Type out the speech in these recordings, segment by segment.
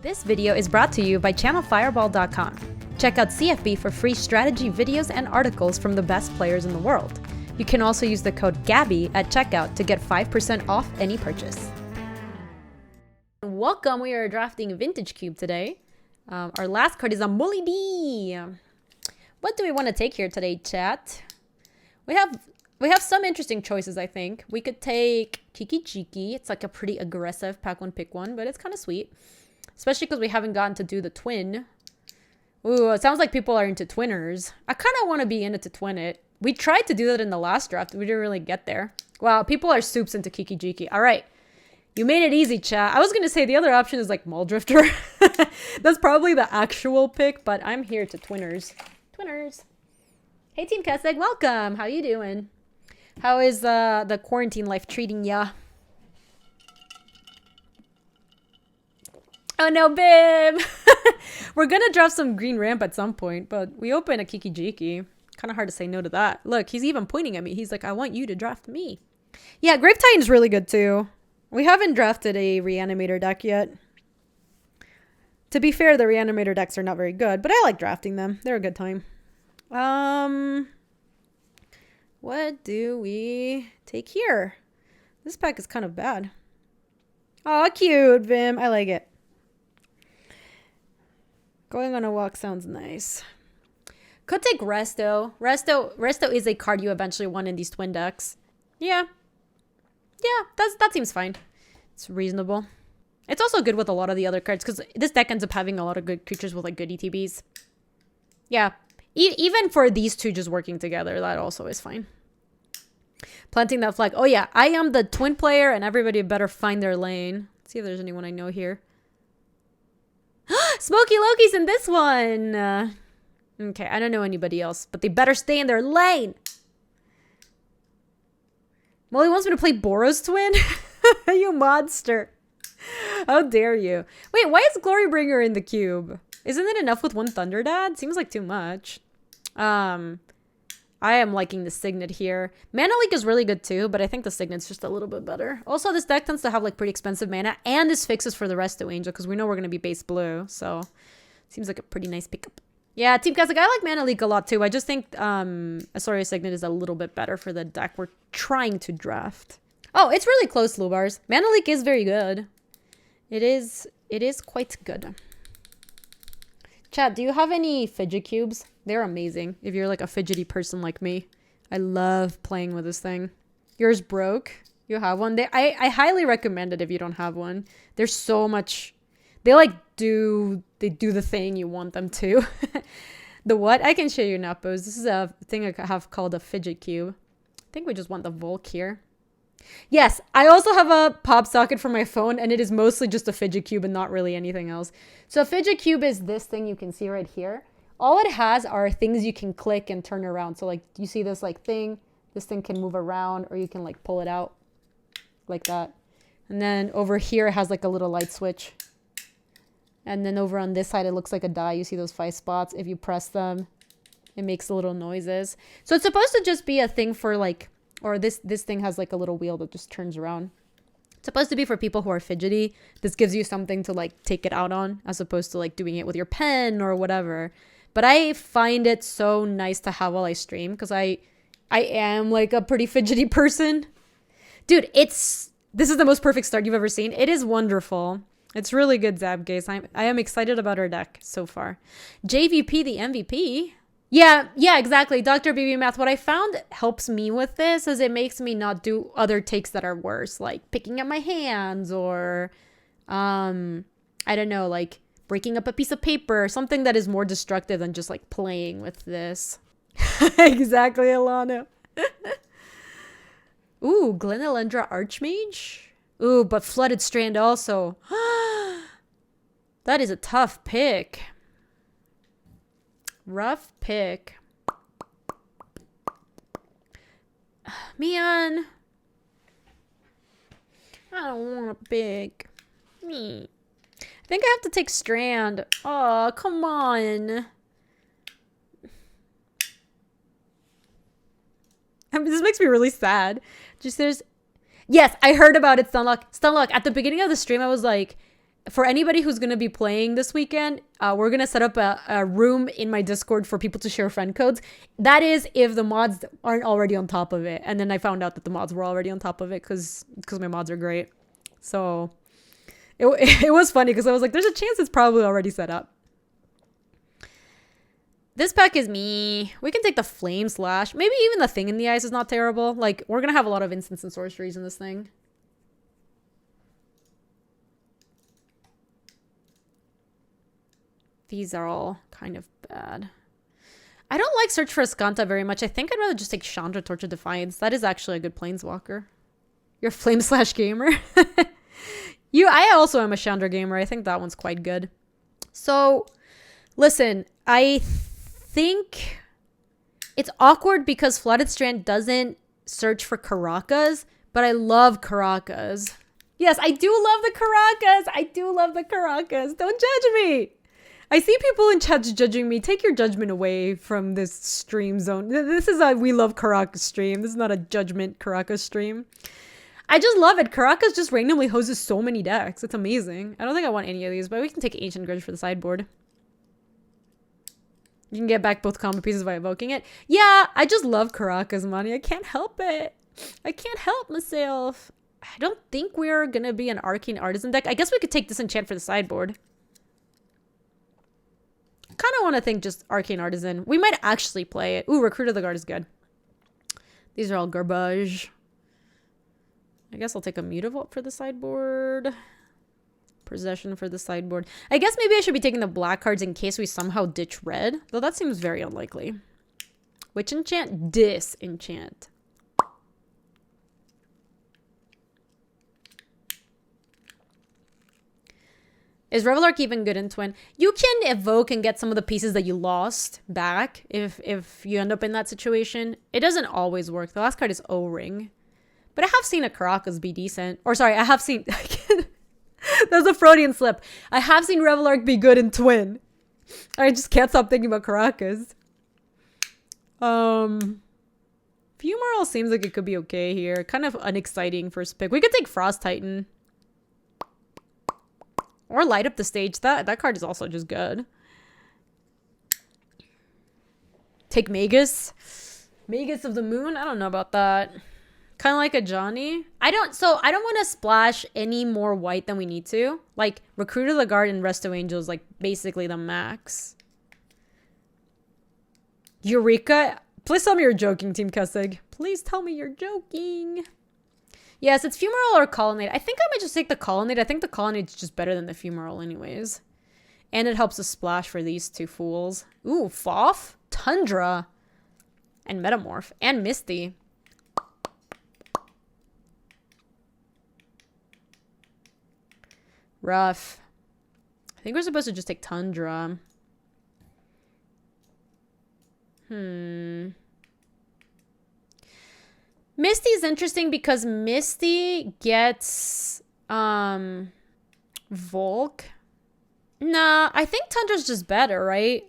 This video is brought to you by channelfireball.com. Check out CFB for free strategy videos and articles from the best players in the world. You can also use the code Gaby at checkout to get 5% off any purchase. Welcome, we are drafting Vintage Cube today. Our last card is a Mully D. What do we want to take here today, chat? We have some interesting choices, I think. We could take Kiki Jiki. It's like a pretty aggressive pack one, pick one, but it's kind of sweet. Especially because we haven't gotten to do the twin. Ooh, it sounds like people are into twinners. I kind of want to be in it to twin it. We tried to do that in the last draft. We didn't really get there. Wow, people are soups into Kiki Jiki. All right. You made it easy, chat. I was going to say the other option is like Muldrifter. That's probably the actual pick, but I'm here to twinners. Twinners. Hey, Team Keseg, welcome. How you doing? How is the quarantine life treating ya? Oh no, Bim! We're gonna draft some green ramp at some point, but we open a Kiki Jiki. Kind of hard to say no to that. Look, he's even pointing at me. He's like, I want you to draft me. Yeah, Grave Titan's really good too. We haven't drafted a Reanimator deck yet. To be fair, the Reanimator decks are not very good, but I like drafting them. They're a good time. What do we take here? This pack is kind of bad. Aw, cute, Vim. I like it. Going on a walk sounds nice. Could take Resto. Resto is a card you eventually want in these twin decks. Yeah. Yeah, that seems fine. It's reasonable. It's also good with a lot of the other cards because this deck ends up having a lot of good creatures with like good ETBs. Yeah. Even for these two just working together, that also is fine. Planting that flag. Oh yeah, I am the twin player and everybody better find their lane. Let's see if there's anyone I know here. Smokey Loki's in this one. Okay, I don't know anybody else, but they better stay in their lane. Molly wants me to play Boros Twin? You monster. How dare you. Wait, why is Glorybringer in the cube? Isn't it enough with one Thunder Dad? Seems like too much. I am liking the Signet here. Mana Leak is really good too, but I think the Signet's just a little bit better. Also, this deck tends to have like pretty expensive mana, and this fixes for the Resto Angel because we know we're going to be base blue, so seems like a pretty nice pickup. Yeah, Team Kazakh, I like Mana Leak a lot too. I just think Asoria Signet is a little bit better for the deck we're trying to draft. Oh, it's really close, Lubars. Mana Leak is very good. It is quite good. Chat, do you have any fidget cubes? They're amazing if you're like a fidgety person like me. I love playing with this thing. Yours broke? You have one? I highly recommend it if you don't have one. There's so much... They do the thing you want them to. The what? I can show you Napos. This is a thing I have called a fidget cube. I think we just want the Volk here. Yes, I also have a pop socket for my phone, and it is mostly just a fidget cube and not really anything else. So a fidget cube is this thing you can see right here. All it has are things you can click and turn around. So like you see this like thing, this thing can move around, or you can like pull it out like that. And then over here it has like a little light switch. And then over on this side it looks like a die. You see those 5 spots. If you press them, it makes little noises. So it's supposed to just be a thing for like, or this thing has like a little wheel that just turns around. It's supposed to be for people who are fidgety. This gives you something to like take it out on as opposed to like doing it with your pen or whatever. But I find it so nice to have while I stream because I am like a pretty fidgety person. Dude, this is the most perfect start you've ever seen. It is wonderful. It's really good, Zabgaze. I am excited about our deck so far. JVP the MVP. Yeah, exactly. Dr. BB Math. What I found helps me with this is it makes me not do other takes that are worse, like picking up my hands or, I don't know, like breaking up a piece of paper, something that is more destructive than just like playing with this. Exactly, Alana. Ooh, Glenelendra Archmage. Ooh, but Flooded Strand also. That is a tough pick. Rough pick. Man. I don't want to pick. Me. I think I have to take Strand. Oh, come on. I mean, this makes me really sad. Just there's... Yes, I heard about it, Stunlock. Stunlock, at the beginning of the stream, I was like, for anybody who's going to be playing this weekend, we're going to set up a room in my Discord for people to share friend codes. That is if the mods aren't already on top of it. And then I found out that the mods were already on top of it because my mods are great. So it was funny because I was like, there's a chance it's probably already set up. This pack is me. We can take the Flame Slash. Maybe even the Thing in the Ice is not terrible. Like, we're going to have a lot of instants and sorceries in this thing. These are all kind of bad. I don't like Search for Escanta very much. I think I'd rather just take Chandra, Torch of Defiance. That is actually a good Planeswalker. You're a Flame Slash gamer? I also am a Chandra gamer. I think that one's quite good. So, listen. I think it's awkward because Flooded Strand doesn't search for Karakas, but I love Karakas. Yes, I do love the Karakas. I do love the Karakas. Don't judge me. I see people in chat judging me. Take your judgment away from this stream zone. This is a We Love Caracas stream. This is not a Judgment Caracas stream. I just love it. Caracas just randomly hoses so many decks. It's amazing. I don't think I want any of these, but we can take Ancient Grudge for the sideboard. You can get back both combo pieces by evoking it. Yeah, I just love Caracas money. I can't help it. I can't help myself. I don't think we're going to be an Arcane Artisan deck. I guess we could take Disenchant for the sideboard. Kind of want to think just Arcane Artisan. We might actually play it. Ooh, Recruit of the Guard is good. These are all garbage. I guess I'll take a Mutavault for the sideboard. Possession for the sideboard. I guess maybe I should be taking the black cards in case we somehow ditch red. Though that seems very unlikely. Witch Enchant? Disenchant. Is Revelark even good in Twin? You can evoke and get some of the pieces that you lost back if you end up in that situation. It doesn't always work. The last card is O-Ring. But I have seen a Caracas be decent. Or sorry, I have seen... that was a Freudian slip. I have seen Revelark be good in Twin. I just can't stop thinking about Caracas. Fumarole seems like it could be okay here. Kind of unexciting first pick. We could take Frost Titan. Or Light Up the Stage. That card is also just good. Take Magus. Magus of the Moon? I don't know about that. Kind of like a Johnny. I don't want to splash any more white than we need to. Like, Recruit of the Guard and Resto Angel is like basically the max. Eureka. Please tell me you're joking, Team Kessig. Please tell me you're joking. Yes, it's Fumarole or Colonnade. I think I might just take the Colonnade. I think the Colonnade's just better than the Fumarole anyways. And it helps us splash for these two fools. Ooh, Foff, Tundra, and Metamorph, and Misty. Rough. I think we're supposed to just take Tundra. Misty's interesting because Misty gets Volk. Nah, I think Tundra's just better, right?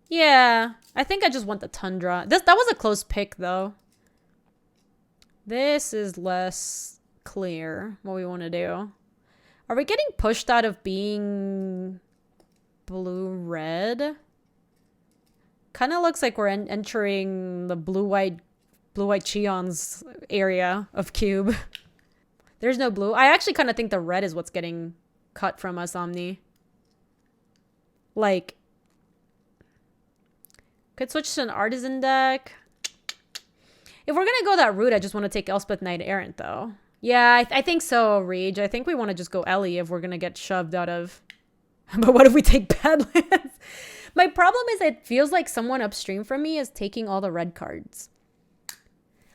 Yeah, I think I just want the Tundra. That was a close pick though. This is less clear what we want to do. Are we getting pushed out of being blue-red? Kind of looks like we're entering the blue-white Cheon's area of cube. There's no blue. I actually kind of think the red is what's getting cut from us, Omni. Like, could switch to an Artisan deck. If we're going to go that route, I just want to take Elspeth Knight Errant, though. Yeah, I think so, Rage. I think we want to just go Ellie if we're going to get shoved out of... But what if we take Badlands? My problem is it feels like someone upstream from me is taking all the red cards.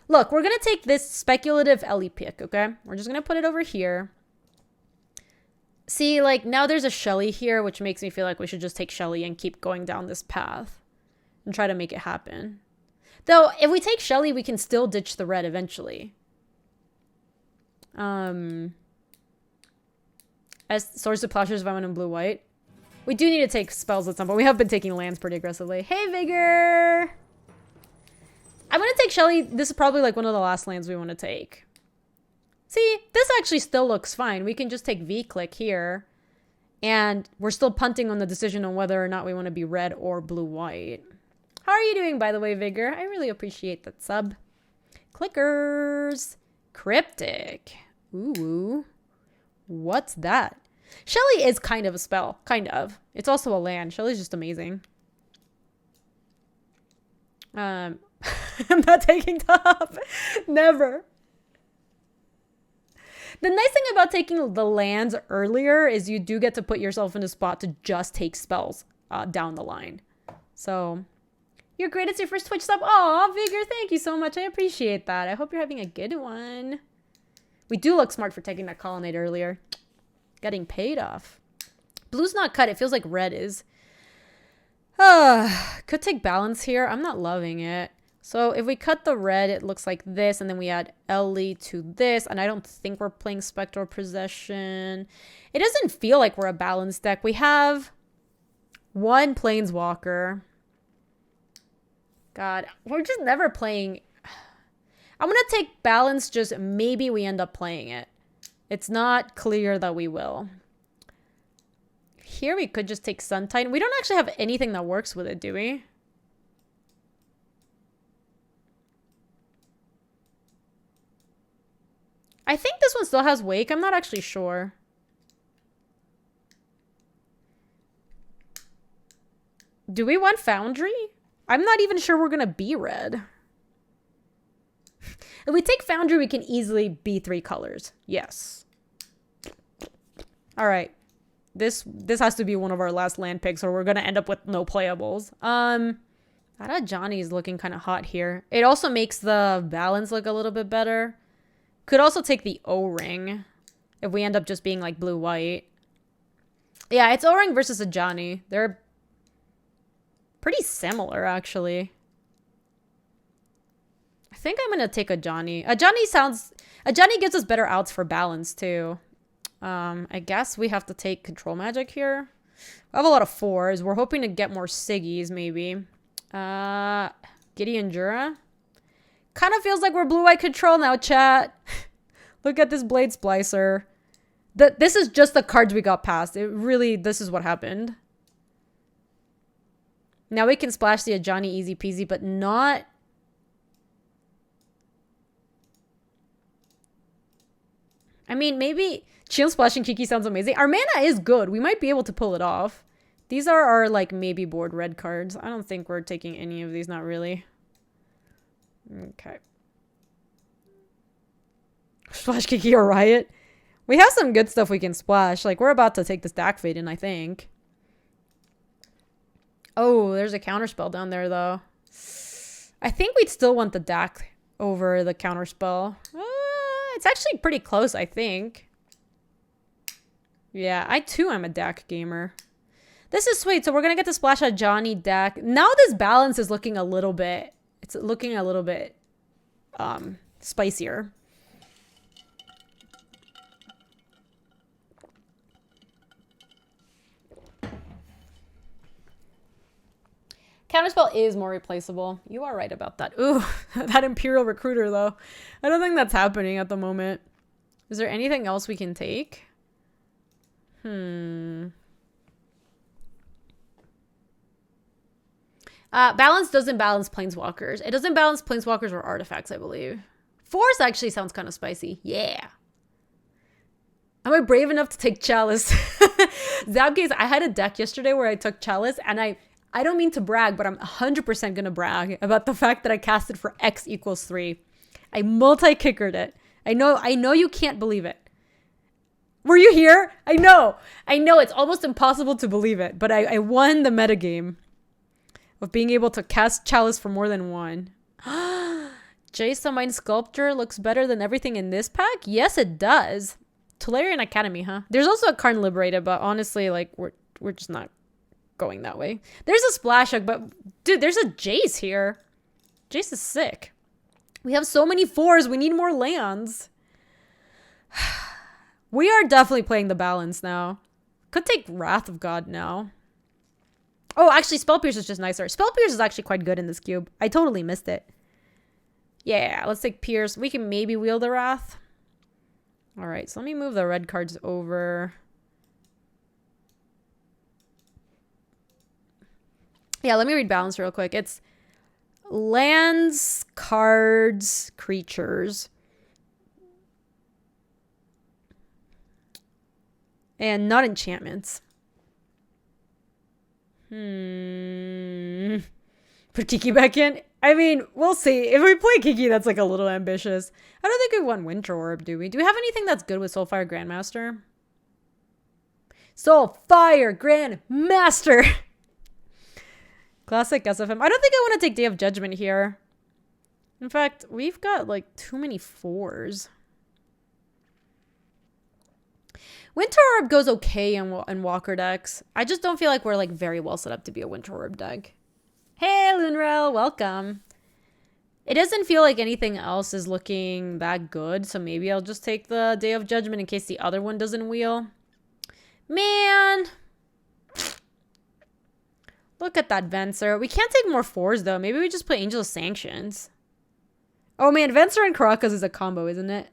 Look, we're going to take this speculative Ellie pick, okay? We're just going to put it over here. See, like, now there's a Shelly here, which makes me feel like we should just take Shelly and keep going down this path. And try to make it happen. Though, if we take Shelly, we can still ditch the red eventually. As Swords to Plowshares, Vine and Blue-White. We do need to take spells at some point. We have been taking lands pretty aggressively. Hey, Vigor! I'm going to take Shelly. This is probably like one of the last lands we want to take. See, this actually still looks fine. We can just take V-Click here. And we're still punting on the decision on whether or not we want to be red or blue-white. How are you doing, by the way, Vigor? I really appreciate that sub. Clickers. Cryptic. Ooh. What's that? Shelly is kind of a spell. Kind of. It's also a land. Shelly's just amazing. I'm not taking top. Never. The nice thing about taking the lands earlier is you do get to put yourself in a spot to just take spells down the line. So, you're great. It's your first Twitch sub. Aw, Vigor, thank you so much. I appreciate that. I hope you're having a good one. We do look smart for taking that colonnade earlier. Getting paid off. Blue's not cut. It feels like red is. Could take balance here. I'm not loving it. So if we cut the red, it looks like this, and then we add Ellie to this, and I don't think we're playing Spectral Possession. It doesn't feel like we're a balanced deck. We have one Planeswalker. God, we're just never playing. I'm going to take balance, just maybe we end up playing it. It's not clear that we will. Here we could just take Sun Titan. We don't actually have anything that works with it, do we? I think this one still has Wake. I'm not actually sure. Do we want Foundry? I'm not even sure we're going to be red. If we take Foundry, we can easily be 3 colors. Yes. All right. This has to be one of our last land picks, or we're going to end up with no playables. That Johnny is looking kind of hot here. It also makes the balance look a little bit better. Could also take the O-Ring if we end up just being like blue-white. Yeah, it's O-Ring versus a Johnny. They're pretty similar, actually. I think I'm going to take a Johnny. A Johnny gives us better outs for balance, too. I guess we have to take Control Magic here. We have a lot of 4s. We're hoping to get more Siggies, maybe. Gideon Jura. Kind of feels like we're blue-white control now, chat. Look at this Blade Splicer. This is just the cards we got past. This is what happened. Now we can splash the Ajani easy peasy, but not... I mean, maybe Chill Splashing Kiki sounds amazing. Our mana is good. We might be able to pull it off. These are our, like, maybe board red cards. I don't think we're taking any of these. Not really. Okay. Splash Kiki or Riot. We have some good stuff we can splash. Like, we're about to take this Dak Fade in, I think. Oh, there's a counterspell down there, though. I think we'd still want the Dak over the counterspell. It's actually pretty close, I think. Yeah, I too am a Dak gamer. This is sweet. So we're going to get to splash a Johnny Dak. Now this balance is looking a little bit... It's looking a little bit spicier. Counterspell is more replaceable. You are right about that. Ooh, that Imperial Recruiter, though. I don't think that's happening at the moment. Is there anything else we can take? Balance doesn't balance Planeswalkers. It doesn't balance Planeswalkers or artifacts, I believe. Force actually sounds kind of spicy. Yeah. Am I brave enough to take Chalice? Zabgaze, I had a deck yesterday where I took Chalice, and I don't mean to brag, but I'm 100% going to brag about the fact that I cast it for X equals 3. I multi-kickered it. I know you can't believe it. Were you here? I know. It's almost impossible to believe it, but I won the metagame of being able to cast Chalice for more than one. Jace the Mind Sculptor looks better than everything in this pack? Yes, it does. Tolarian Academy, huh? There's also a Karn Liberated, but honestly, like, we're just not going that way. There's a Splashback, but dude, there's a Jace here. Jace is sick. We have so many 4s. We need more lands. We are definitely playing the balance now. Could take Wrath of God now. Oh, actually, Spell Pierce is just nicer. Spell Pierce is actually quite good in this cube. I totally missed it. Yeah, let's take Pierce. We can maybe wield the Wrath. All right, so let me move the red cards over. Yeah, let me read balance real quick. It's lands, cards, creatures. And not enchantments. Put Kiki back in? I mean, we'll see. If we play Kiki, that's like a little ambitious. I don't think we want Winter Orb, do we? Do we have anything that's good with Soulfire Grandmaster? Soulfire Grandmaster! Classic SFM. I don't think I want to take Day of Judgment here. In fact, we've got like too many 4s. Winter Orb goes okay in Walker decks. I just don't feel like we're like very well set up to be a Winter Orb deck. Hey, Lunrel, welcome. It doesn't feel like anything else is looking that good, so maybe I'll just take the Day of Judgment in case the other one doesn't wheel. Man. Look at that Venser. We can't take more 4s, though. Maybe we just play Angel of Sanctions. Oh, man, Venser and Caracas is a combo, isn't it?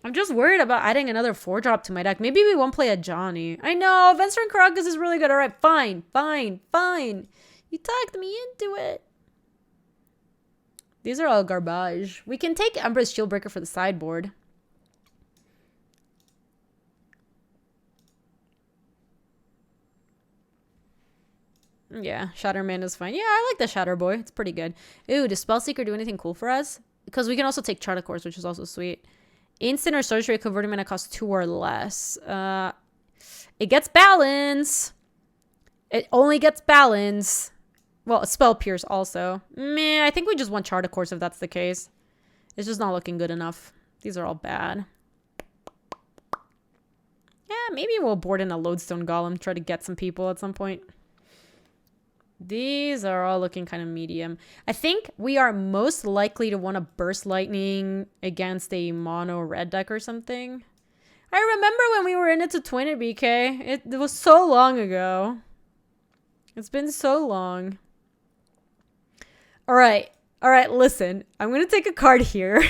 I'm just worried about adding another 4-drop to my deck. Maybe we won't play a Johnny. I know, Venser and Caracas is really good. All right, fine. You talked me into it. These are all garbage. We can take Empress Shieldbreaker for the sideboard. Yeah, Shatterman is fine. Yeah, I like the Shatter Boy. It's pretty good. Ooh, does Spellseeker do anything cool for us? Because we can also take Chart of Course, which is also sweet. Instant or sorcery converting mana costs 2 or less. It gets balance. It only gets balance. Well, Spell Pierce also. Meh, I think we just want Chart of Course if that's the case. It's just not looking good enough. These are all bad. Yeah, maybe we'll board in a Lodestone Golem, try to get some people at some point. These are all looking kind of medium. I think we are most likely to want to Burst Lightning against a mono red deck or something. I remember when we were in it to twin it, BK. It was so long ago. It's been so long. All right, listen. I'm going to take a card here.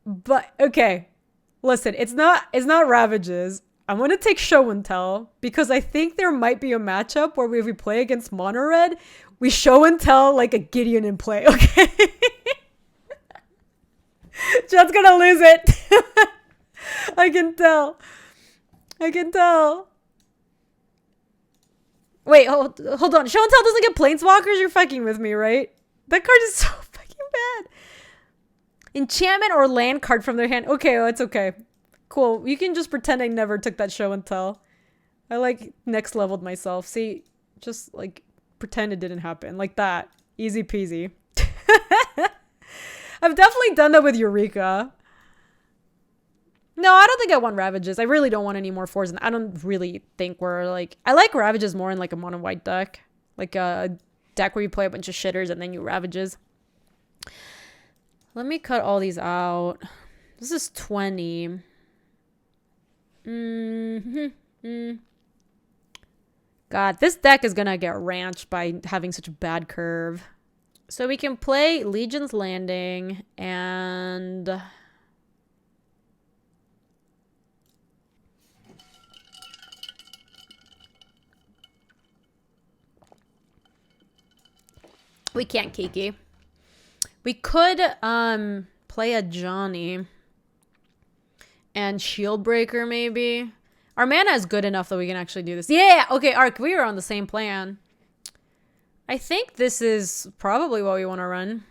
But, okay. Listen, it's not Ravages. I'm going to take Show and Tell because I think there might be a matchup where if we play against Mono Red, we Show and Tell like a Gideon in play, okay? Jed's going to lose it. I can tell. Wait, hold on. Show and Tell doesn't get Planeswalkers? You're fucking with me, right? That card is so fucking bad. Enchantment or land card from their hand. Okay, well, it's okay. Cool. You can just pretend I never took that Show and Tell. I like next leveled myself. See, just like pretend it didn't happen. Like that. Easy peasy. I've definitely done that with Eureka. No, I don't think I want Ravages. I really don't want any more 4s. And I don't really think we're like... I like Ravages more in like a mono white deck. Like a deck where you play a bunch of shitters and then you Ravages. Let me cut all these out. This is 20. God, this deck is gonna get ranched by having such a bad curve. So we can play Legion's Landing and... We can't Kiki. We could play a Johnny and Shieldbreaker maybe. Our mana is good enough that we can actually do this. Yeah, okay, Ark, we are on the same plan. I think this is probably what we want to run.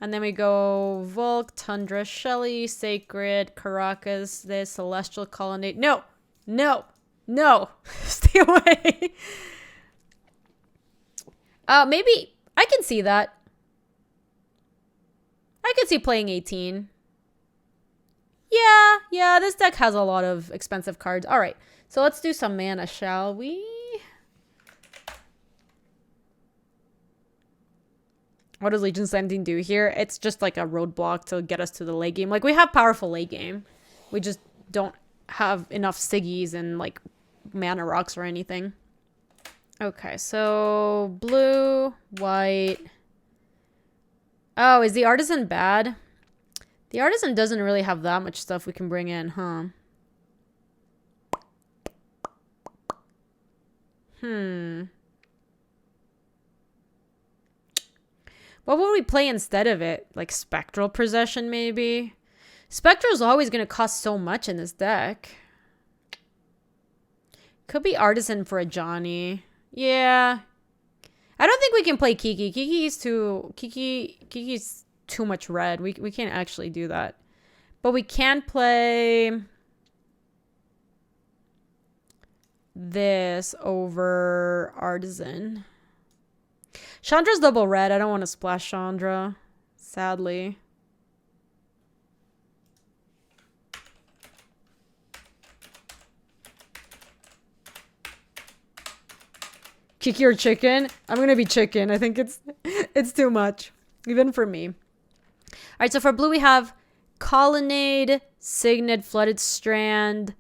And then we go Volk, Tundra, Shelly, Sacred, Caracas, the Celestial Colonnade. No. Stay away. Maybe I can see that. I could see playing 18. Yeah, this deck has a lot of expensive cards. All right, so let's do some mana, shall we? What does Legion's Landing do here? It's just like a roadblock to get us to the late game. Like, we have powerful late game. We just don't have enough Siggies and, like, mana rocks or anything. Okay, so blue, white. Oh, is the Artisan bad? The Artisan doesn't really have that much stuff we can bring in, huh? What would we play instead of it? Like Spectral Possession, maybe? Spectral's always going to cost so much in this deck. Could be Artisan for a Johnny. Yeah. I don't think we can play Kiki. Kiki's too much red. We can't actually do that. But we can play this over Artisan. Chandra's double red. I don't want to splash Chandra, sadly. Kiki or chicken? I'm gonna be chicken. I think it's too much, even for me. All right, so for blue we have Colonnade, Signet, Flooded Strand,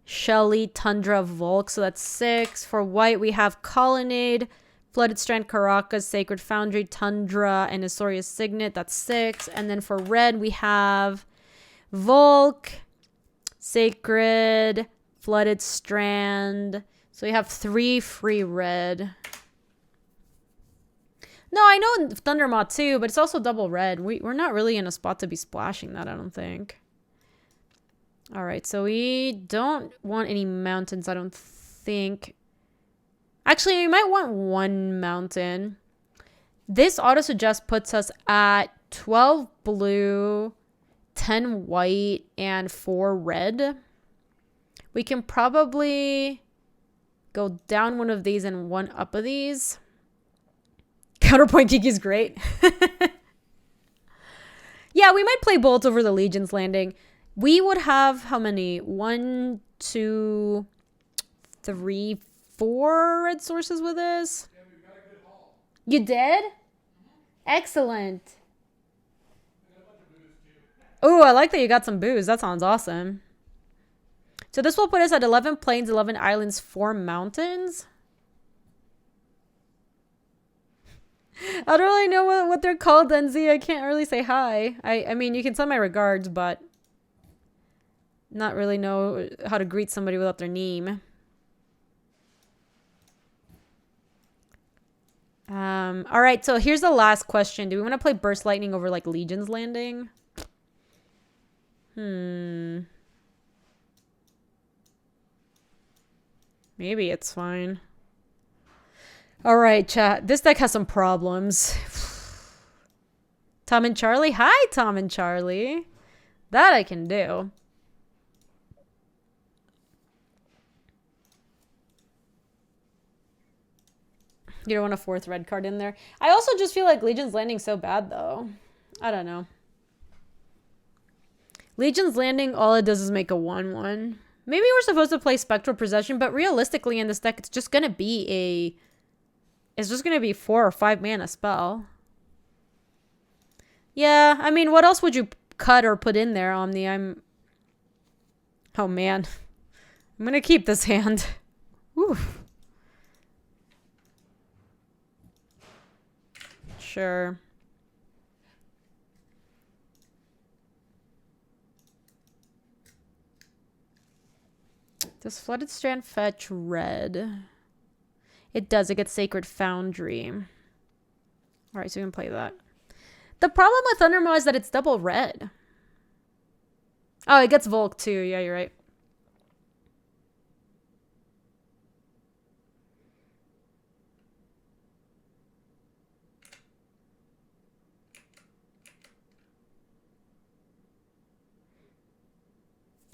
Shelly, Tundra, Volk. So that's 6. For white we have Colonnade, Flooded Strand, Caracas, Sacred Foundry, Tundra, and Azorius Signet. That's 6. And then for red we have Volk, Sacred, Flooded Strand. So we have 3 free red. No, I know Thundermaw too, but it's also double red. We're not really in a spot to be splashing that, I don't think. All right, so we don't want any mountains, I don't think. Actually, we might want 1 mountain. This auto-suggest puts us at 12 blue, 10 white, and 4 red. We can probably go down one of these and 1 up of these. Counterpoint Kiki's great. Yeah, we might play Bolt over the Legion's Landing. We would have how many? 1, 2, 3, 4 red sources with this? Yeah, we've got a good haul. You did? Excellent. I got a bunch of booze too. Oh, I like that you got some booze. That sounds awesome. So this will put us at 11 plains, 11 islands, 4 mountains. I don't really know what they're called, Denzi. I can't really say hi. I mean, you can send my regards, but not really know how to greet somebody without their name. All right, so here's the last question. Do we want to play Burst Lightning over like Legion's Landing? Maybe it's fine. All right, chat. This deck has some problems. Tom and Charlie? Hi, Tom and Charlie. That I can do. You don't want a 4th red card in there. I also just feel like Legion's Landing's so bad, though. I don't know. Legion's Landing, all it does is make a 1/1. Maybe we're supposed to play Spectral Possession, but realistically in this deck, it's just going to be It's just going to be 4 or 5 mana spell. Yeah, I mean, what else would you cut or put in there, Omni? Oh, man. I'm going to keep this hand. Oof. Sure. Does Flooded Strand fetch red? It does. It gets Sacred Foundry. All right, so we can play that. The problem with Thundermaw is that it's double red. Oh, it gets Volk too. Yeah, you're right.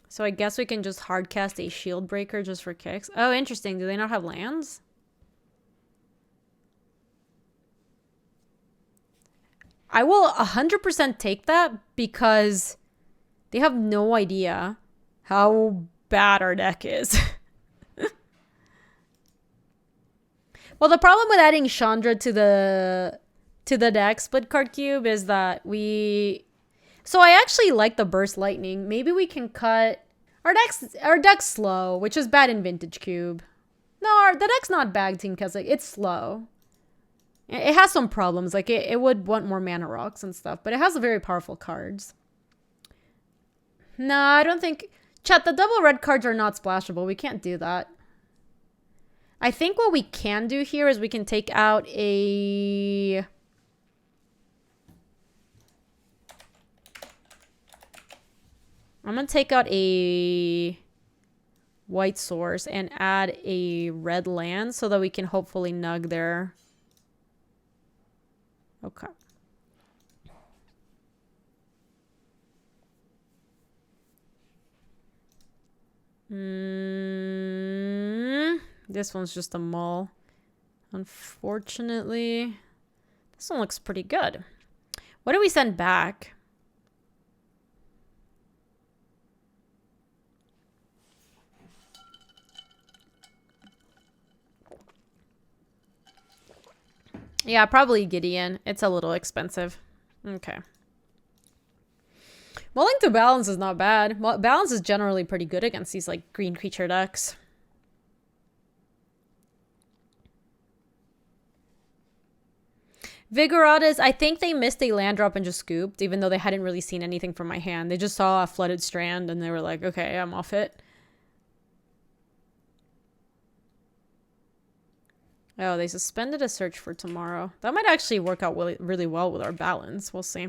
So I guess we can just hardcast a Shield Breaker just for kicks. Oh, interesting. Do they not have lands? I will 100% take that because they have no idea how bad our deck is. Well, the problem with adding Chandra to the deck split card cube is that so I actually like the Burst Lightning. Maybe we can cut our deck's slow, which is bad in Vintage Cube. No, the deck's not bad, Team Keswick. It's slow. It has some problems. Like, it would want more mana rocks and stuff, but it has very powerful cards. No, I don't think... Chat, the double red cards are not splashable. We can't do that. I think what we can do here is we can take out a... I'm going to take out a white source and add a red land so that we can hopefully nug their... Okay. This one's just a mull. Unfortunately, this one looks pretty good. What do we send back? Yeah, probably Gideon. It's a little expensive. Okay. Mulling to balance is not bad. Balance is generally pretty good against these like green creature decks. Vigorotas, I think they missed a land drop and just scooped, even though they hadn't really seen anything from my hand. They just saw a flooded strand and they were like, okay, I'm off it. Oh, they suspended a search for tomorrow. That might actually work out really well with our balance. We'll see.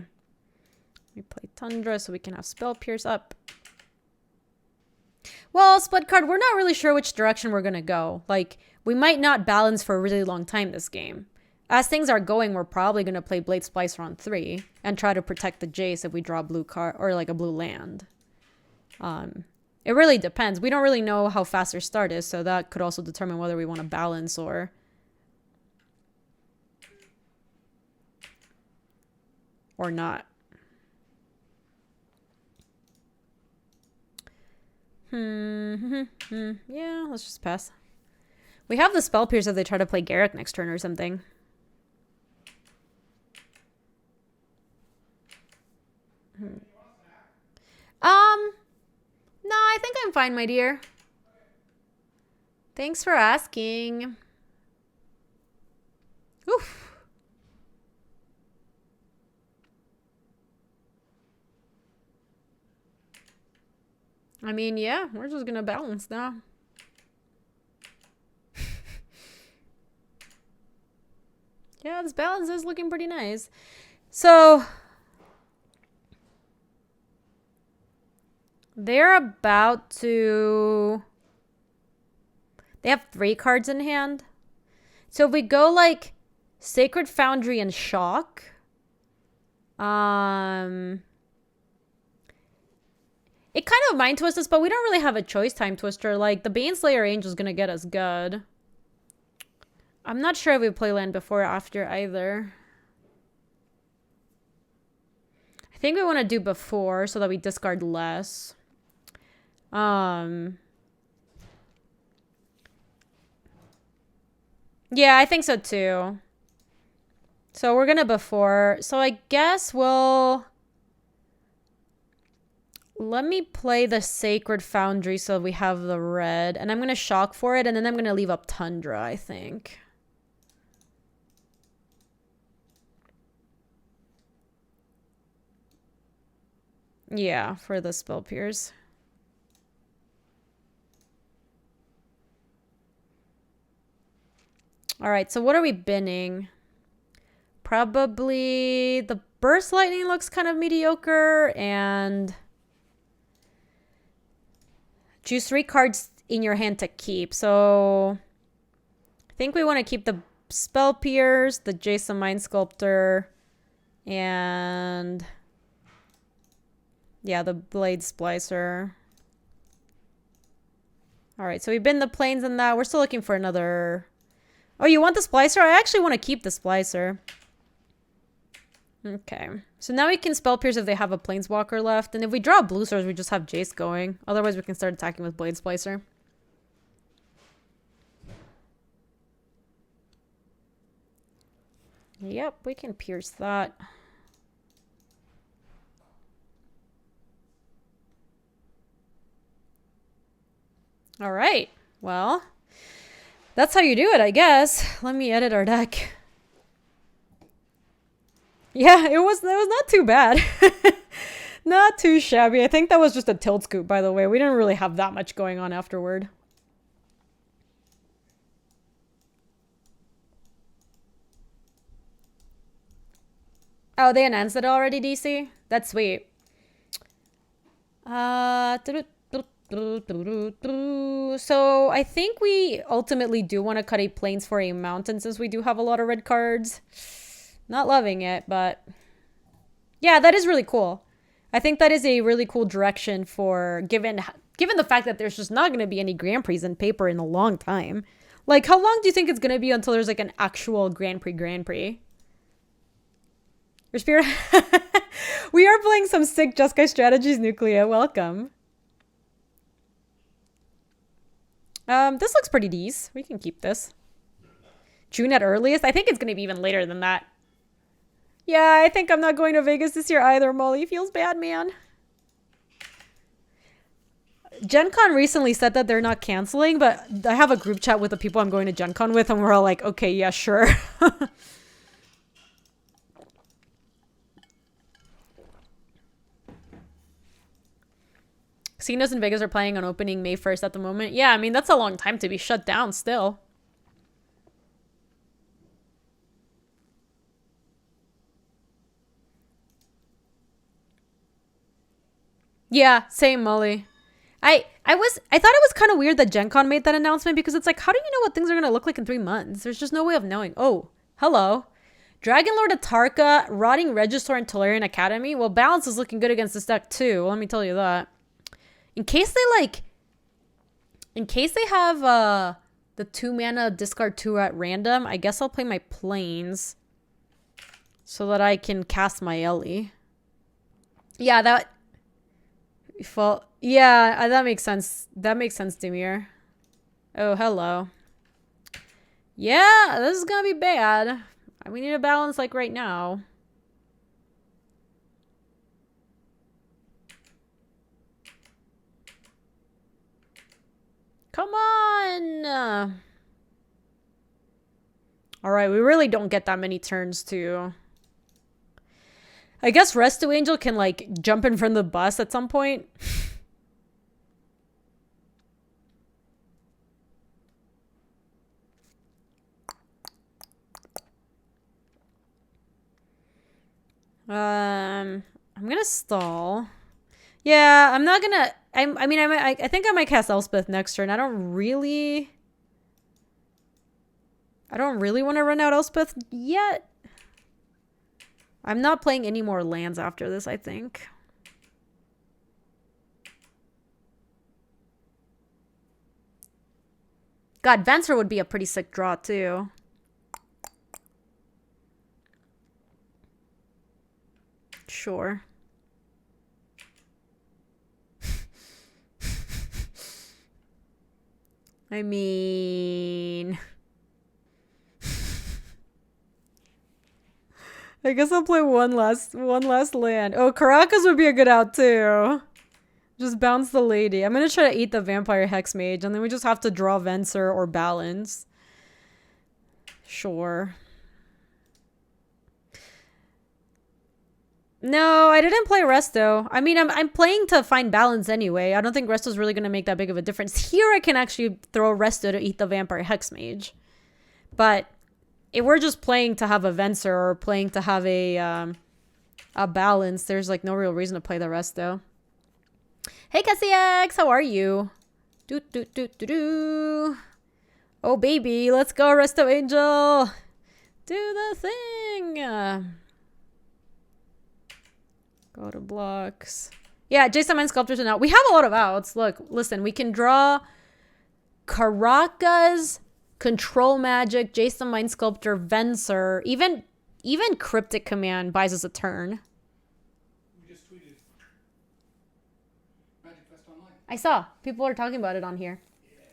We play Tundra so we can have Spell Pierce up. Well, split card, we're not really sure which direction we're going to go. Like, we might not balance for a really long time this game. As things are going, we're probably going to play Blade Splicer on 3 and try to protect the Jace if we draw a blue card or like a blue land. It really depends. We don't really know how fast our start is, so that could also determine whether we want to balance or not. Yeah, let's just pass. We have the Spell Pierce if they try to play Garruk next turn or something. No, I think I'm fine, my dear. Thanks for asking. Oof. I mean, yeah, we're just gonna balance now. Yeah, this balance is looking pretty nice. So they're about to... They have 3 cards in hand. So if we go like Sacred Foundry and Shock, it kind of mind twists us, but we don't really have a choice time twister. Like the Baneslayer Angel is gonna get us good. I'm not sure if we play land before or after either. I think we want to do before so that we discard less. Yeah, I think so too. So we're gonna before. So I guess we'll... Let me play the Sacred Foundry so we have the red. And I'm gonna shock for it, and then I'm gonna leave up Tundra, I think. Yeah, for the Spell Pierce. Alright, so what are we binning? Probably the Burst Lightning looks kind of mediocre, and choose 3 cards in your hand to keep. So I think we want to keep the Spell Pierce, the Jason Mind Sculptor, and yeah, the Blade Splicer. Alright, so we bin the planes and that. We're still looking for another... Oh, you want the Splicer? I actually want to keep the Splicer. Okay. So now we can Spell Pierce if they have a Planeswalker left. And if we draw blue source, we just have Jace going. Otherwise, we can start attacking with Blade Splicer. Yep, we can pierce that. All right. Well... That's how you do it, I guess. Let me edit our deck. Yeah, it was not too bad. Not too shabby. I think that was just a tilt scoop, by the way. We didn't really have that much going on afterward. Oh, they announced it already, DC? That's sweet. So I think we ultimately do want to cut a plains for a mountain since we do have a lot of red cards. Not loving it, but yeah, that is really cool. I think that is a really cool direction for given the fact that there's just not going to be any Grand Prix in paper in a long time. Like, how long do you think it's going to be until there's like an actual Grand Prix? Your spirit. We are playing some sick Jeskai strategies, Nuclea. Welcome. This looks pretty decent. We can keep this. June at earliest. I think it's going to be even later than that. Yeah, I think I'm not going to Vegas this year either, Molly. Feels bad, man. Gen Con recently said that they're not canceling, but I have a group chat with the people I'm going to Gen Con with, and we're all like, okay, yeah, sure. Casinos in Vegas are planning on opening May 1st at the moment. Yeah, I mean, that's a long time to be shut down still. Yeah, same, Molly. I thought it was kind of weird that Gen Con made that announcement because it's like, how do you know what things are going to look like in 3 months? There's just no way of knowing. Oh, hello. Dragonlord Atarka, Rotting Regisaur, and Tolarian Academy. Well, balance is looking good against this deck too. Let me tell you that. In case they have the 2 mana discard 2 at random, I guess I'll play my plains so that I can cast my Ellie. Yeah, that makes sense. That makes sense, Demir. Oh, hello. Yeah, this is gonna be bad. We need a balance like right now. Come on! Alright, we really don't get that many turns, too. I guess Resto Angel can, like, jump in front of the bus at some point. I'm gonna stall. Yeah, I'm not gonna... I think I might cast Elspeth next turn. I don't really want to run out Elspeth yet. I'm not playing any more lands after this, I think. God, Venser would be a pretty sick draw, too. Sure. I mean... I guess I'll play one last land. Oh, Caracas would be a good out too. Just bounce the lady. I'm gonna try to eat the Vampire Hex Mage, and then we just have to draw Venser or balance. Sure. No, I didn't play Resto. I mean, I'm playing to find balance anyway. I don't think Resto's really gonna make that big of a difference. Here I can actually throw Resto to eat the Vampire Hex Mage. But if we're just playing to have a Venser or playing to have a balance, there's like no real reason to play the Resto. Hey Cassiex, how are you? Oh baby, let's go Resto Angel. Do the thing. Go to blocks. Yeah, Jason Mind Sculptors are now. We have a lot of outs. Look, listen, we can draw Caracas, Control Magic, Jason Mind Sculptor, Venser, even Cryptic Command buys us a turn. We just tweeted Magic Fest Online. I saw. People are talking about it on here.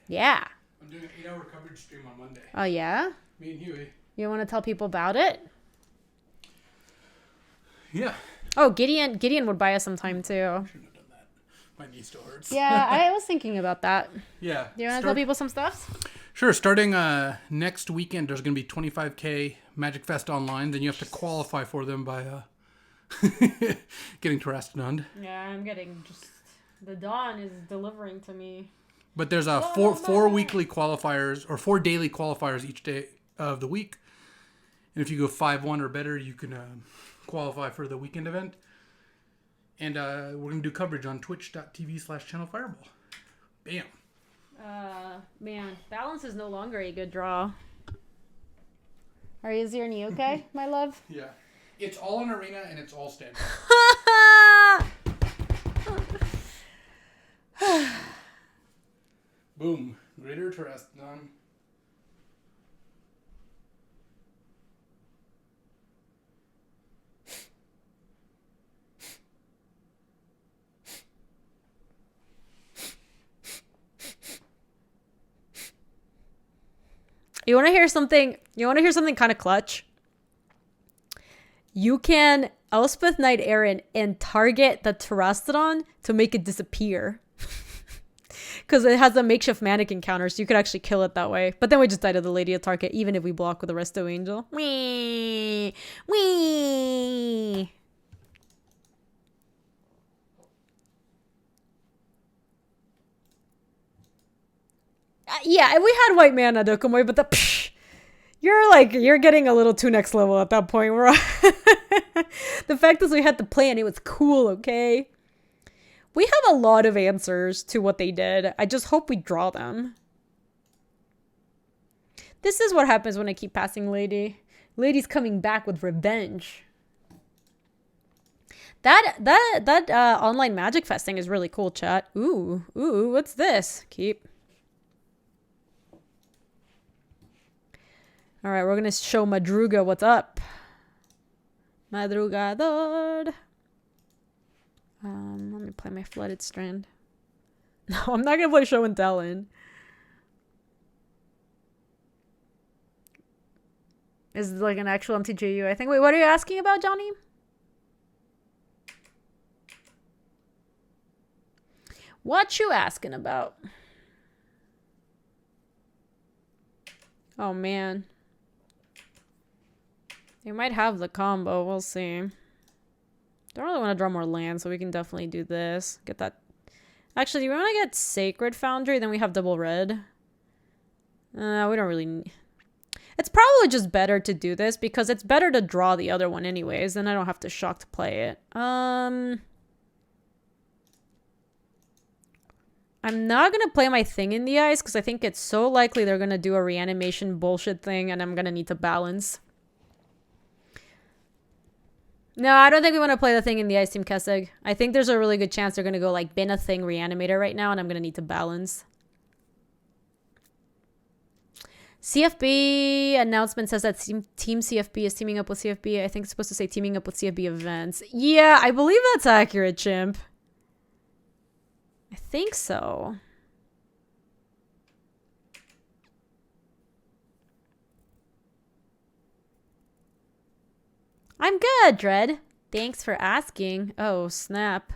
Yeah. I'm doing an 8-hour coverage stream on Monday. Oh, yeah? Me and Huey. You want to tell people about it? Yeah. Oh, Gideon would buy us some time, too. Shouldn't have done that. My knee still hurts. Yeah, I was thinking about that. Yeah. Do you want to tell people some stuff? Sure. Starting next weekend, there's going to be 25K Magic Fest Online. Then you have to qualify for them by getting Terrastunned. Yeah, I'm getting just... The dawn is delivering to me. But there's four weekly qualifiers, or 4 daily qualifiers each day of the week. And if you go 5-1 or better, you can qualify for the weekend event. And we're going to do coverage on twitch.tv/channelfireball. Bam. Man, balance is no longer a good draw. Is your knee okay, my love? Yeah. It's all in arena and it's all standard. Boom. Greater Terrestron. You want to hear something? You want to hear something kind of clutch? You can Elspeth Knight Aaron and target the Terrastodon to make it disappear. Because it has a makeshift mannequin counter, so you could actually kill it that way. But then we just die to the Lady of Target, even if we block with the Resto Angel. Wee! Wee! Yeah, we had white mana, Dokumoy, but you're getting a little too next level at that point. The fact is we had the plan, it was cool, okay? We have a lot of answers to what they did. I just hope we draw them. This is what happens when I keep passing Lady. Lady's coming back with revenge. That online Magic Fest thing is really cool, chat. Ooh, what's this? Keep. All right, we're going to show Madruga what's up. Madrugador. Let me play my Flooded Strand. No, I'm not going to play Show and Tell in. Is it like an actual MTGO, I think. Wait, what are you asking about, Johnny? What you asking about? Oh, man. They might have the combo. We'll see. Don't really want to draw more land, so we can definitely do this. Get that. Actually, do we want to get Sacred Foundry? Then we have double red. We don't really need... It's probably just better to do this because it's better to draw the other one anyways. Then I don't have to shock to play it. I'm not going to play my Thing in the Ice because I think it's so likely they're going to do a reanimation bullshit thing and I'm going to need to balance. No, I don't think we want to play the Thing in the Ice, Team Kessig. I think there's a really good chance they're going to go like bin a Thing Reanimator right now and I'm going to need to balance. CFB announcement says that Team CFB is teaming up with CFB. I think it's supposed to say teaming up with CFB events. Yeah, I believe that's accurate, Chimp. I think so. I'm good, Dread. Thanks for asking. Oh, snap.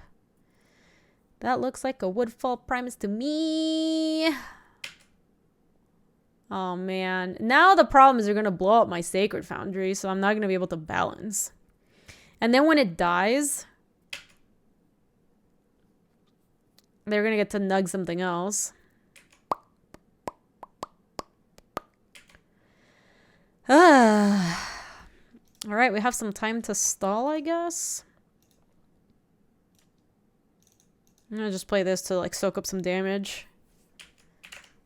That looks like a Woodfall Primus to me. Oh, man. Now the problem is they're going to blow up my Sacred Foundry, so I'm not going to be able to balance. And then when it dies, they're going to get to nug something else. All right, we have some time to stall, I guess. I'm going to just play this to like soak up some damage.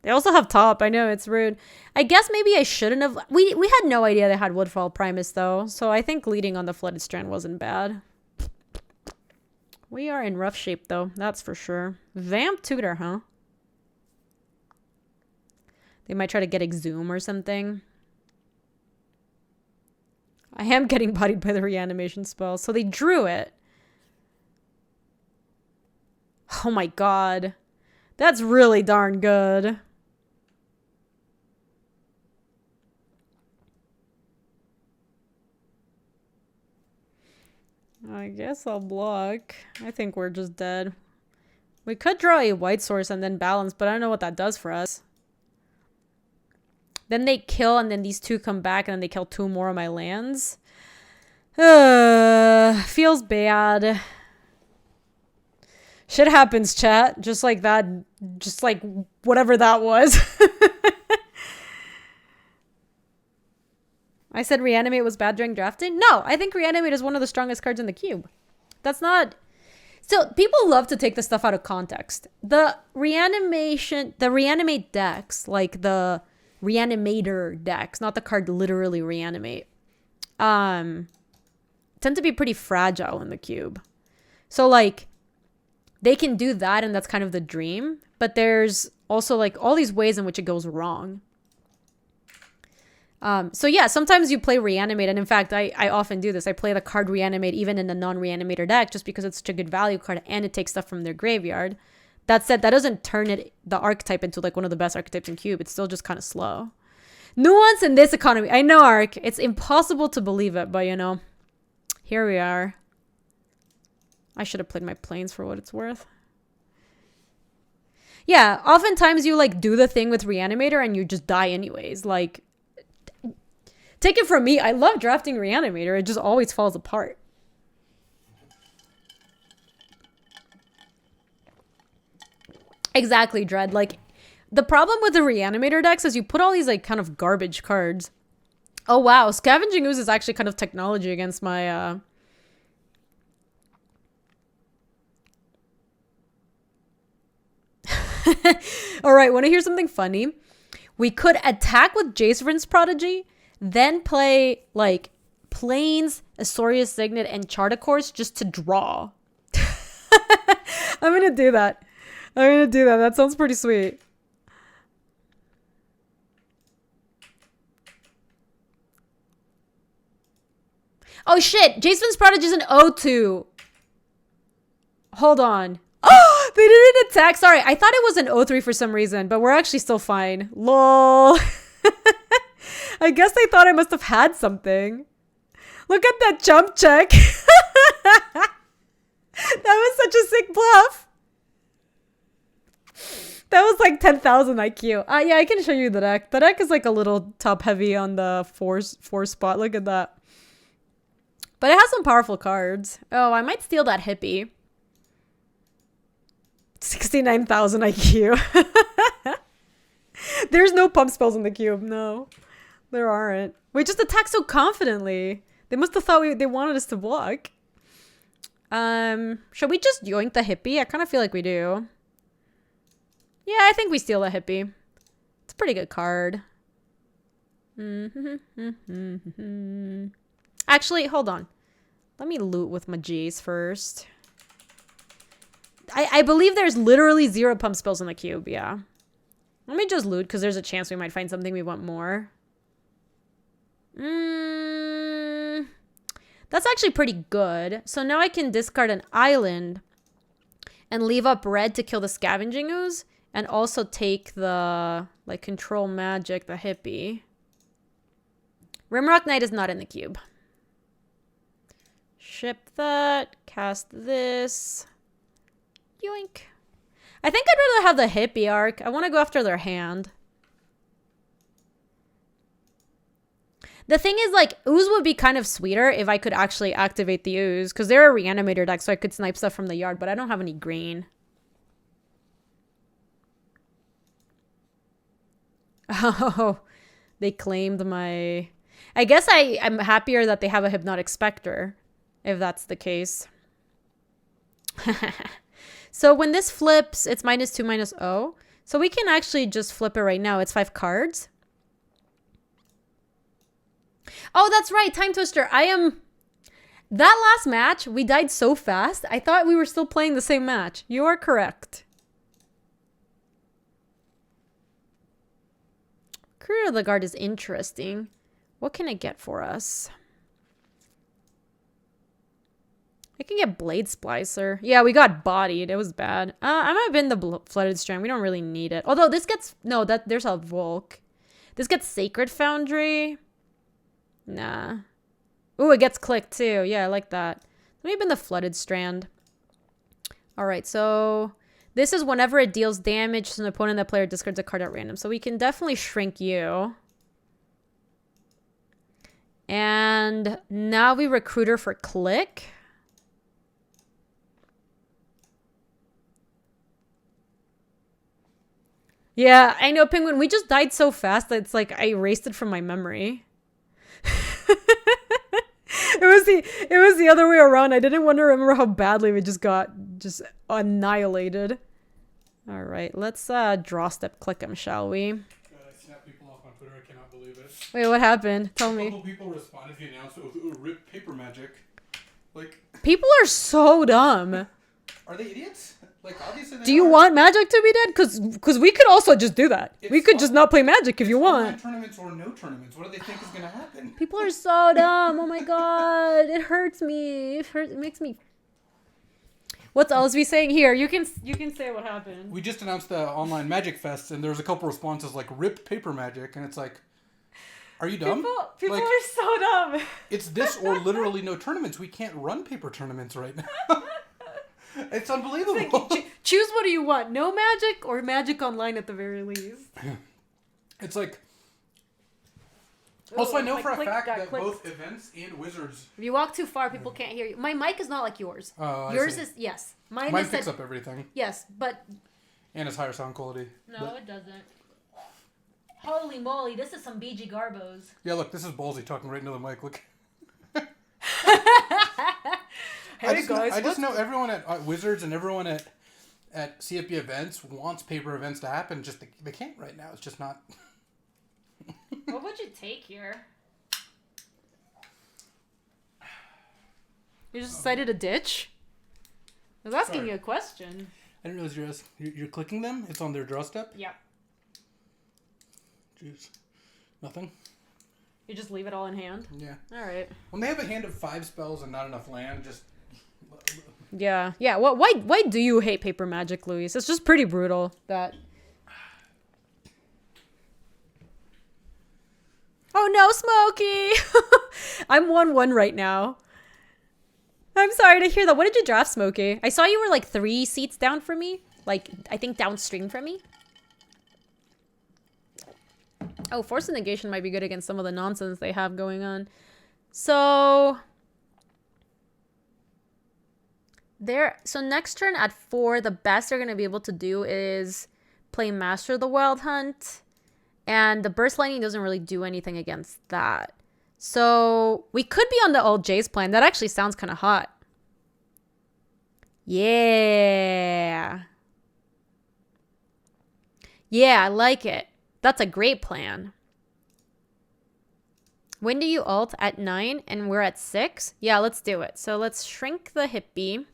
They also have top. I know, it's rude. I guess maybe I shouldn't have... We had no idea they had Woodfall Primus, though. So I think leading on the Flooded Strand wasn't bad. We are in rough shape, though. That's for sure. Vamp Tutor, huh? They might try to get Exhume or something. I am getting bodied by the reanimation spell. So they drew it. Oh my god. That's really darn good. I guess I'll block. I think we're just dead. We could draw a white source and then balance, but I don't know what that does for us. Then they kill, and then these two come back, and then they kill two more of my lands. Feels bad. Shit happens, chat. Just like that. Just like whatever that was. I said Reanimate was bad during drafting. No, I think Reanimate is one of the strongest cards in the cube. That's not... So people love to take the stuff out of context. The Reanimate decks, like the Reanimator decks, not the card literally Reanimate, tend to be pretty fragile in the cube. So like, they can do that and that's kind of the dream. But there's also like all these ways in which it goes wrong. So yeah, sometimes you play Reanimate, and in fact, I often do this. I play the card Reanimate even in a non-Reanimator deck just because it's such a good value card and it takes stuff from their graveyard. That said, that doesn't turn the archetype into like one of the best archetypes in Cube. It's still just kind of slow. Nuance in this economy. I know, Arc. It's impossible to believe it, but you know, here we are. I should have played my planes for what it's worth. Yeah, oftentimes you like do the thing with Reanimator and you just die anyways. Like, take it from me, I love drafting Reanimator. It just always falls apart. Exactly, Dread. Like, the problem with the Reanimator decks is you put all these, like, kind of garbage cards. Oh, wow. Scavenging Ooze is actually kind of technology against my, All right, want to hear something funny? We could attack with Jacevin's Prodigy, then play, like, Plains, Azorius Signet, and Charticourse just to draw. I'm going to do that. That sounds pretty sweet. Oh, shit. Jacevin's Prodigy is an O2. Hold on. Oh, they didn't attack. Sorry, I thought it was an O3 for some reason, but we're actually still fine. Lol. I guess they thought I must have had something. Look at that jump check. That was such a sick bluff. That was like 10,000 IQ. Yeah, I can show you the deck. The deck is like a little top heavy on the four spot. Look at that. But it has some powerful cards. Oh, I might steal that hippie. 69,000 IQ. There's no pump spells in the cube. No, there aren't. We just attack so confidently. They must have thought they wanted us to block. Should we just yoink the hippie? I kind of feel like we do. Yeah, I think we steal the hippie. It's a pretty good card. Actually, hold on. Let me loot with my G's first. I believe there's literally 0 pump spells in the cube, yeah. Let me just loot, because there's a chance we might find something we want more. That's actually pretty good. So now I can discard an island and leave up red to kill the Scavenging Ooze, and also take the, like, control magic, the hippie. Rimrock Knight is not in the cube. Ship that, cast this. Yoink. I think I'd rather have the hippie arc. I want to go after their hand. The thing is, like, Ooze would be kind of sweeter if I could actually activate the Ooze, because they're a Reanimator deck, so I could snipe stuff from the yard, but I don't have any green. Oh, they claimed my... I guess I'm happier that they have a Hypnotic Spectre, if that's the case. So when this flips, it's -2, -0. So we can actually just flip it right now. It's 5 cards. Oh, that's right. Time Twister. That last match, we died so fast. I thought we were still playing the same match. You are correct. Career of the Guard is interesting. What can it get for us? I can get Blade Splicer. Yeah, we got bodied. It was bad. I might have been the Flooded Strand. We don't really need it. Although this gets... No, there's a Volk. This gets Sacred Foundry. Nah. Ooh, it gets clicked too. Yeah, I like that. Maybe been the Flooded Strand. Alright, so... This is whenever it deals damage to an opponent, the player discards a card at random. So we can definitely shrink you. And now we Recruiter for click. Yeah, I know, Penguin. We just died so fast that it's like I erased it from my memory. It was the other way around. I didn't want to remember how badly we just got annihilated. All right, let's draw step click him, shall we? God, I snapped people off on Twitter. I cannot believe it. Wait, what happened? Tell me. A couple people responded to the announcement with rip paper magic. Like, people are so dumb. Are they idiots? Like, obviously they Do you want Magic to be dead? Because we could also just do that. We could just not play Magic if you want. Tournaments or no tournaments. What do they think is going to happen? People are so dumb. Oh my god. It hurts me. It makes me... What's else we saying here? You can say what happened. We just announced the online Magic Fest, and there's a couple responses like, rip paper magic, and it's like, are you dumb? People like, are so dumb. It's this or literally no tournaments. We can't run paper tournaments right now. It's unbelievable. Choose what do you want. No Magic or Magic Online at the very least. It's like... Also, I know for a fact that clicked. both events and Wizards... If you walk too far, people can't hear you. My mic is not like yours. Yours is... Yes. Mine picks up everything. Yes, but... And it's higher sound quality. No, it doesn't. Holy moly, this is some BG Garbos. Yeah, look, this is ballsy talking right into the mic. Look. I just know everyone at Wizards and everyone at CFP events wants paper events to happen. Just they can't right now. It's just not... What would you take here? You just decided a ditch? I was asking you a question. I didn't realize you're clicking them? It's on their draw step? Yeah. Jeez. Nothing? You just leave it all in hand? Yeah. Alright. When they have a hand of 5 spells and not enough land, just... Yeah. Yeah. Well, why do you hate paper magic, Luis? It's just pretty brutal that... Oh no, Smokey! I'm 1-1 right now. I'm sorry to hear that. What did you draft, Smokey? I saw you were like 3 seats down from me. Like, I think downstream from me. Oh, Force of Negation might be good against some of the nonsense they have going on. So... So next turn at 4, the best they're going to be able to do is play Master of the Wild Hunt. And the Burst Lightning doesn't really do anything against that. So we could be on the old Jace plan. That actually sounds kind of hot. Yeah. Yeah, I like it. That's a great plan. When do you ult? At 9 and we're at 6? Yeah, let's do it. So let's shrink the hippie.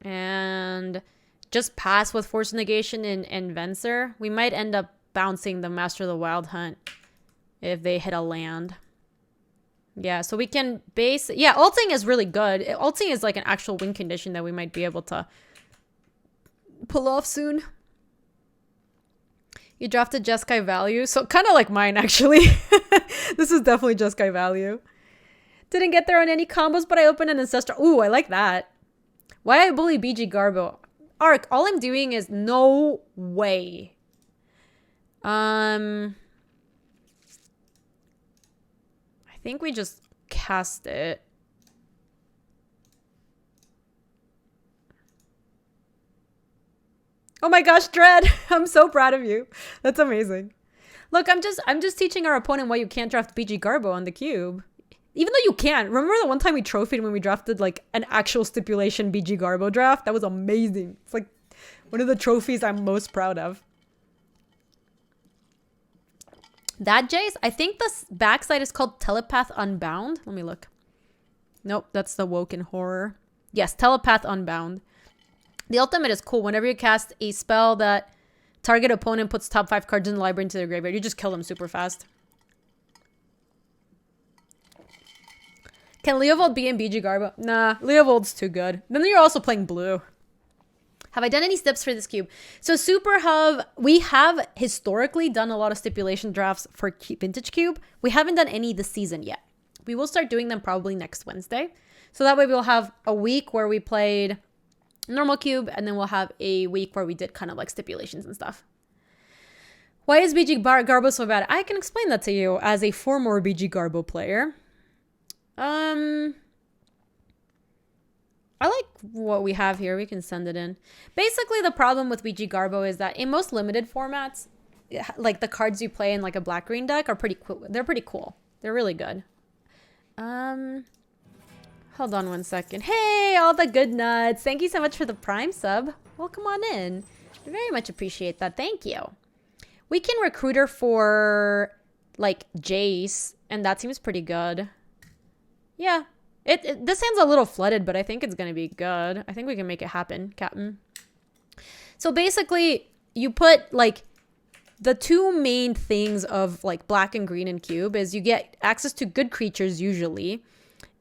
And just pass with Force Negation and Venser. We might end up bouncing the Master of the Wild Hunt if they hit a land. Yeah, so we can base... Yeah, ulting is really good. Ulting is like an actual win condition that we might be able to pull off soon. You drafted Jeskai value. So kind of like mine, actually. This is definitely Jeskai value. Didn't get there on any combos, but I opened an Ancestral. Ooh, I like that. Why I bully BG Garbo? Arc, all I'm doing is no way. I think we just cast it. Oh my gosh, Dread. I'm so proud of you. That's amazing. Look, I'm just teaching our opponent why you can't draft BG Garbo on the cube. Even though you can. Remember the one time we trophied when we drafted like an actual stipulation BG Garbo draft? That was amazing. It's like one of the trophies I'm most proud of. That Jace, I think the backside is called Telepath Unbound. Let me look. Nope, that's the Woken Horror. Yes, Telepath Unbound. The ultimate is cool. Whenever you cast a spell that target opponent puts top 5 cards in the library into their graveyard, you just kill them super fast. Can Leovold be in BG Garbo? Nah, Leovold's too good. Then you're also playing blue. Have I done any steps for this cube? So Super Hub, we have historically done a lot of stipulation drafts for Vintage Cube. We haven't done any this season yet. We will start doing them probably next Wednesday. So that way we'll have a week where we played normal cube, and then we'll have a week where we did kind of like stipulations and stuff. Why is BG Garbo so bad? I can explain that to you as a former BG Garbo player. I like what we have here. We can send it in. Basically, the problem with BG Garbo is that in most limited formats, like the cards you play in like a black-green deck are pretty cool. They're pretty cool. They're really good. Hold on one second. Hey, all the good nuts. Thank you so much for the Prime sub. Welcome on in. I very much appreciate that. Thank you. We can recruiter for like Jace, and that seems pretty good. Yeah. This hand's a little flooded, but I think it's gonna be good. I think we can make it happen, Captain. So basically, you put like the two main things of like black and green and cube is you get access to good creatures usually,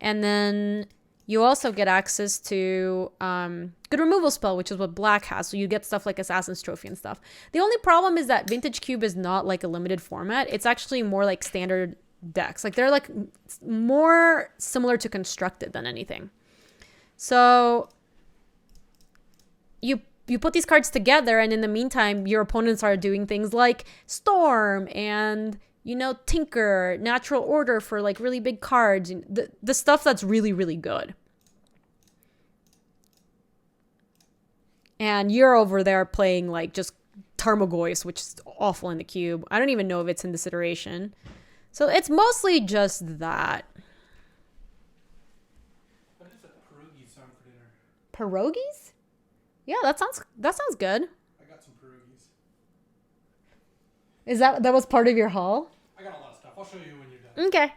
and then you also get access to good removal spell, which is what black has. So you get stuff like Assassin's Trophy and stuff. The only problem is that Vintage Cube is not like a limited format. It's actually more like standard decks. Like they're like more similar to Constructed than anything. So you put these cards together, and in the meantime, your opponents are doing things like Storm and, you know, Tinker, Natural Order for like really big cards. The stuff that's really, really good. And you're over there playing like just Tarmogoyf, which is awful in the cube. I don't even know if it's in this iteration. So it's mostly just that. What is a pierogi song for dinner? Pierogies? Yeah, that sounds good. I got some pierogies. Is that was part of your haul? I got a lot of stuff. I'll show you when you're done. Okay.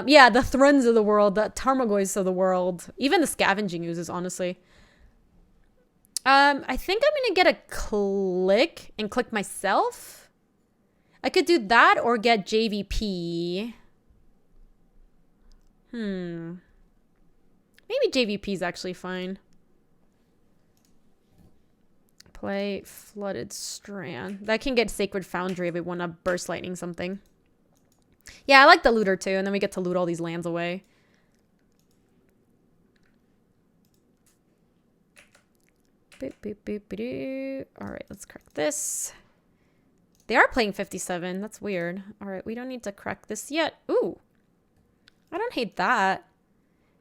Yeah, the Thruns of the world, the Tarmogoyfs of the world, even the Scavenging Oozes, honestly. I think I'm gonna get a click and click myself. I could do that or get JVP. Maybe JVP is actually fine. Play Flooded Strand. That can get Sacred Foundry if we want to Burst Lightning something. Yeah, I like the looter too, and then we get to loot all these lands away. Boop, boop, boop, boop. All right, let's crack this. They are playing 57. That's weird. All right, we don't need to crack this yet. Ooh, I don't hate that.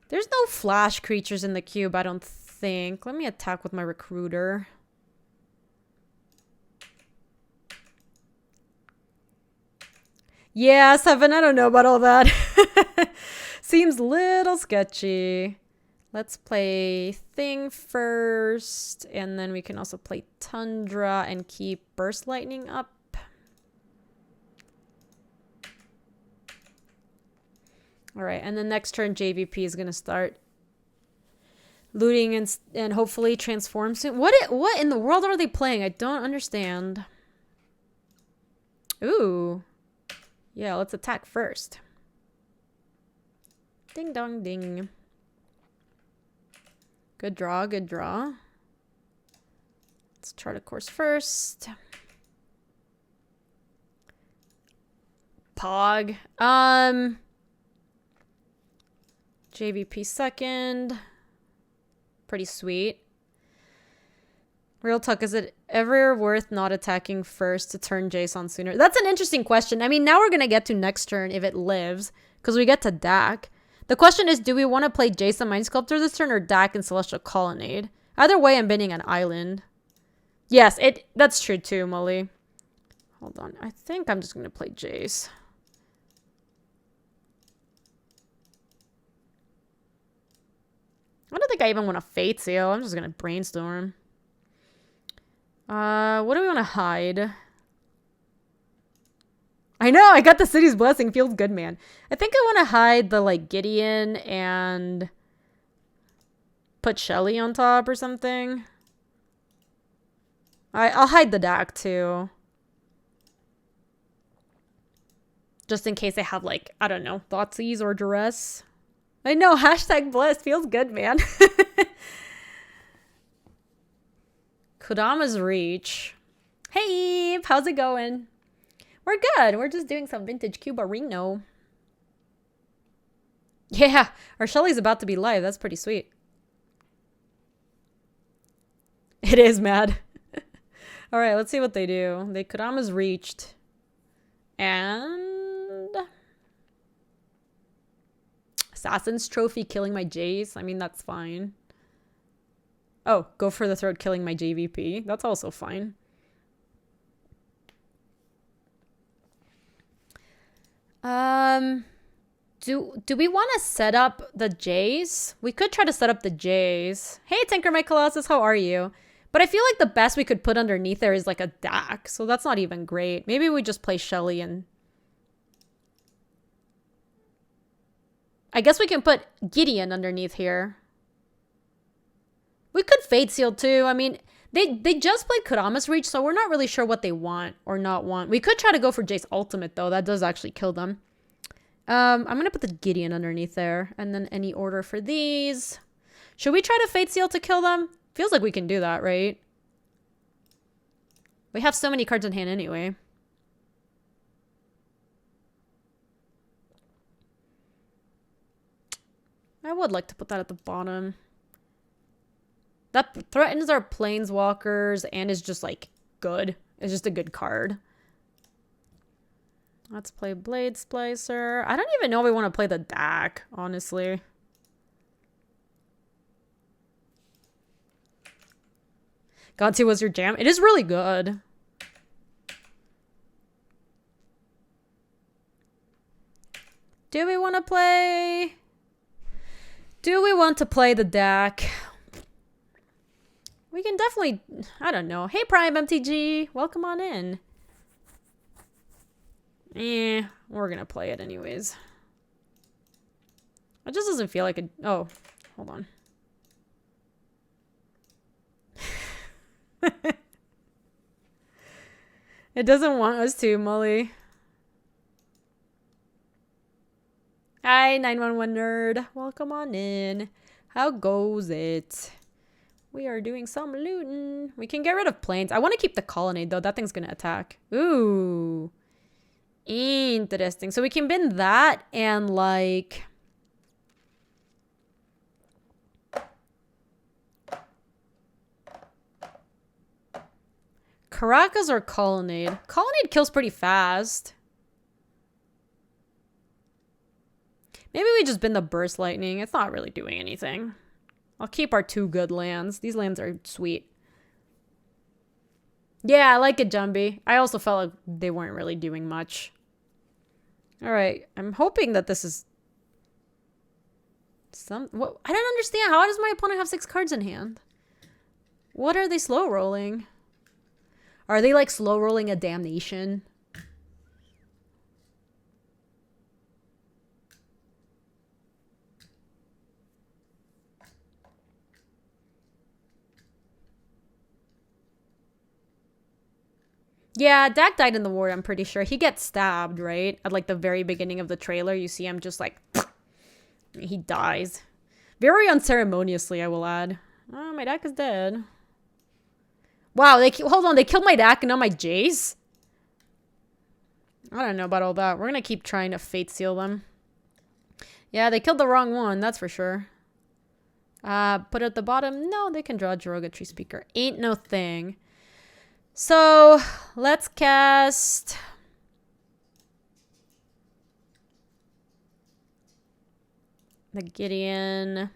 There's no flash creatures in the cube, I don't think. Let me attack with my recruiter. Yeah, 7, I don't know about all that. Seems a little sketchy. Let's play Thing first, and then we can also play Tundra and keep Burst Lightning up. All right, and then next turn JVP is going to start looting and hopefully transform soon. What in the world are they playing? I don't understand. Ooh. Yeah, let's attack first. Ding dong ding. Good draw, good draw. Let's chart a course first. Pog. JVP second. Pretty sweet. Real talk, is it ever worth not attacking first to turn Jason sooner? That's an interesting question. I mean, now we're going to get to next turn if it lives, because we get to Dak. The question is, do we want to play Jason Mind Sculptor this turn or Dak and Celestial Colonnade? Either way, I'm binning an island. Yes, that's true too, Molly. Hold on. I think I'm just going to play Jace. I don't think I even want to Fate Seal. I'm just going to brainstorm. What do we want to hide? I know, I got the City's Blessing. Feels good, man. I think I want to hide the, like, Gideon and put Shelly on top or something. I'll hide the Dak, too. Just in case I have, like, I don't know, Thoughtseize or Duress. I know, hashtag blessed. Feels good, man. Kodama's Reach. Hey, how's it going? We're good. We're just doing some vintage Cubarino. Yeah, our Shelly's about to be live. That's pretty sweet. It is mad. All right, let's see what they do. They Kodama's reached. And Assassin's Trophy killing my Jace. I mean, that's fine. Oh, go for the throat killing my JVP. That's also fine. Do we want to set up the J's? We could try to set up the J's. Hey, Tinker My Colossus, how are you? But I feel like the best we could put underneath there is like a DAC, so that's not even great. Maybe we just play Shelly and... I guess we can put Gideon underneath here. We could Fate Seal too. I mean, they just played Kurama's Reach, so we're not really sure what they want or not want. We could try to go for Jace Ultimate though. That does actually kill them. I'm going to put the Gideon underneath there. And then any order for these. Should we try to Fate Seal to kill them? Feels like we can do that, right? We have so many cards in hand anyway. I would like to put that at the bottom. That threatens our Planeswalkers and is just like good. It's just a good card. Let's play Blade Splicer. I don't even know if we want to play the DAC, honestly. Godseed was your jam. It is really good. Do we want to play... Do we want to play the DAC? We can definitely... I don't know. Hey, Prime MTG. Welcome on in. We're going to play it anyways. It just doesn't feel like a... Oh, hold on. It doesn't want us to, Molly. Hi, 911 nerd. Welcome on in. How goes it? We are doing some looting. We can get rid of planes. I want to keep the colonnade, though. That thing's going to attack. Ooh. Interesting. So we can bin that and, like... Caracas or Colonnade? Colonnade kills pretty fast. Maybe we just bin the Burst Lightning. It's not really doing anything. I'll keep our 2 good lands. These lands are sweet. Yeah, I like it, Jumbie. I also felt like they weren't really doing much. Alright, I'm hoping that this is... What? I don't understand. How does my opponent have 6 cards in hand? What are they slow rolling? Are they like slow rolling a Damnation? Yeah, Dak died in the war, I'm pretty sure. He gets stabbed, right? At like the very beginning of the trailer, you see him just like... He dies. Very unceremoniously, I will add. Oh, my Dak is dead. Wow, hold on, they killed my Dak and not my Jace? I don't know about all that. We're gonna keep trying to Fate Seal them. Yeah, they killed the wrong one, that's for sure. Put it at the bottom. No, they can draw Derogatory Speaker. Ain't no thing. So, let's cast... the Gideon.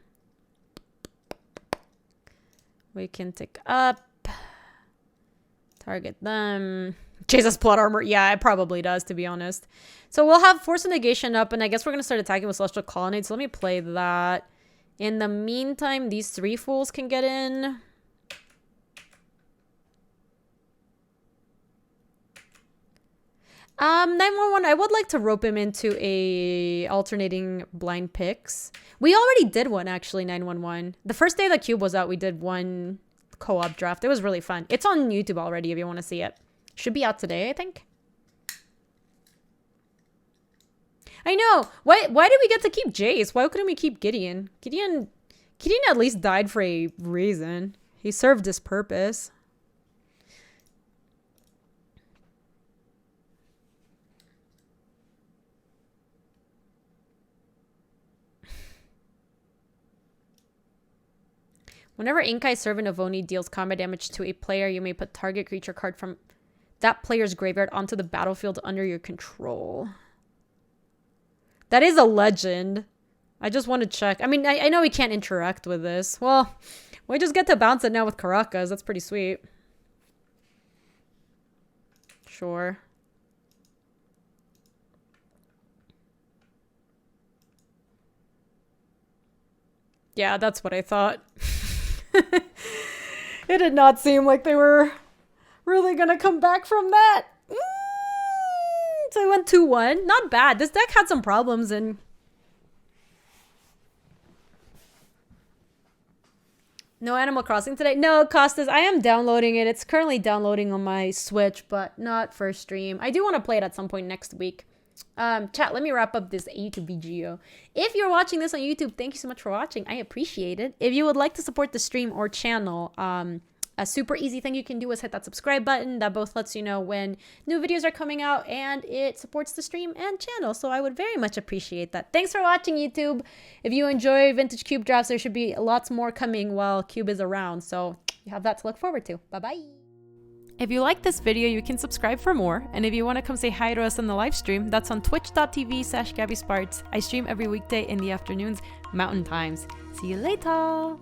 We can tick up. Target them. Jesus, plot armor. Yeah, it probably does, to be honest. So we'll have Force of Negation up, and I guess we're going to start attacking with Celestial Colonnade. So let me play that. In the meantime, these 3 fools can get in. Um, 911, I would like to rope him into a alternating blind picks. We already did one, actually, 911. The first day the cube was out, we did one co-op draft. It was really fun. It's on YouTube already if you want to see it. Should be out today, I think. I know. Why did we get to keep Jace? Why couldn't we keep Gideon? Gideon at least died for a reason. He served his purpose. Whenever Inkai Servant of Oni deals combat damage to a player, you may put target creature card from that player's graveyard onto the battlefield under your control. That is a legend. I just want to check. I mean, I know we can't interact with this. Well, we just get to bounce it now with Caracas. That's pretty sweet. Sure. Yeah, that's what I thought. It did not seem like they were really gonna come back from that. So I went 2-1. Not bad. This deck had some problems and... No Animal Crossing today? No, Costas, I am downloading it. It's currently downloading on my Switch, but not for stream. I do want to play it at some point next week. Chat, let me wrap up this YouTube VGO. If you're watching this on YouTube, thank you so much for watching. I appreciate it. If you would like to support the stream or channel, a super easy thing you can do is hit that subscribe button. That both lets you know when new videos are coming out, and it supports the stream and channel. So I would very much appreciate that. Thanks for watching, YouTube. If you enjoy vintage cube drafts, there should be lots more coming while Cube is around. So you have that to look forward to. Bye-bye. If you like this video, you can subscribe for more. And if you want to come say hi to us on the live stream, that's on twitch.tv/GabySpartz. I stream every weekday in the afternoons, Mountain Times. See you later.